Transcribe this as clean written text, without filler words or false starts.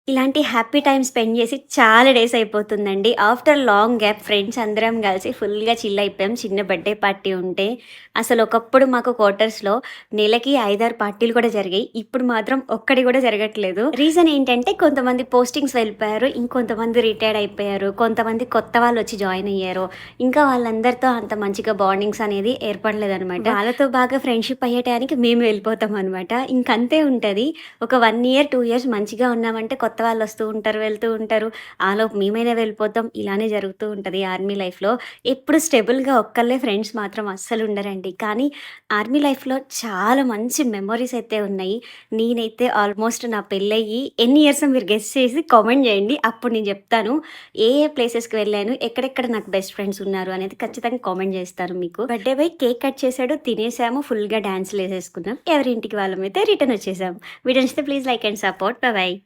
ఇలాంటి happy time spend చేసి చాలా డేస్ అయిపోతుందండి. ఆఫ్టర్ లాంగ్ గ్యాప్ ఫ్రెండ్స్ అందరం కలిసి ఫుల్‌గా చిల్ అయిపోయాం. చిన్న బర్త్‌డే పార్టీ ఉంటే. అసలు ఒకప్పుడు మాకు క్వార్టర్స్‌లో నెలకి 5, 6 పార్టీలు కూడా జరిగాయి. ఇప్పుడు మాత్రం ఒక్కటి కూడా జరగట్లేదు. రీజన్ ఏంటంటే కొంతమంది పోస్టింగ్స్ వెళ్ళిపోయారు. ఇంకొంతమంది రిటైర్డ్ అయిపోయారు. కొంతమంది కొత్త వాళ్ళొచ్చి జాయిన్ అయ్యారు. ఇంకా వాళ్ళందరితో అంత మంచిగా బాండింగ్స్ అనేది ఏర్పడలేదనమాట. వాళ్ళతో బాగా ఫ్రెండ్‌షిప్ అయ్యే టయానికి మేము వెళ్ళిపోతామనమాట. ఇంకంతే ఉంటది. ఒక 1 ఇయర్, 2 ఇయర్స్ మంచిగా ఉన్నామంటే కొత్త వాళ్ళొస్తూ ఉంటారు, వెళ్తూ ఉంటారు. ఆలోపు మేమైనా వెళ్ళిపోతాం. ఇలానే జరుగుతూ ఉంటది ఆర్మీ లైఫ్‌లో. ఎప్పుడు స్టెబుల్‌గా ఒక్కళ్ళే ఫ్రెండ్స్ మాత్రం అస్సలుండరండి. కానీ ఆర్మీ లైఫ్‌లో చాలా మంచి మెమోరీస్ అయితే ఉన్నాయి. నేనైతే ఆల్మోస్ట్ నా పెళ్ళయ్యి ఎన్ని ఇయర్సో మీరు గెస్ చేసి కామెంట్ జేయండి. అప్పుడు నేను జెప్తాను. ఏ ఏ ప్లేసెస్‌కి వెళ్ళాను, ఎక్కడెక్కడ నాకు బెస్ట్ ఫ్రెండ్స్ ఉన్నారు అనేది ఖచ్చితంగా కామెంట్ జేస్తాను మీకు. బర్త్‌డే బాయ్ కేక్ కట్ చేసాడు, తినేసాము, ఫుల్‌గా డాన్స్‌లేసేసుకున్నాం. ఎవరింటికి వాళ్ళమైతే రిటర్న్ వచ్చేసాము. వీడియో నచ్చితే please like and support. Bye.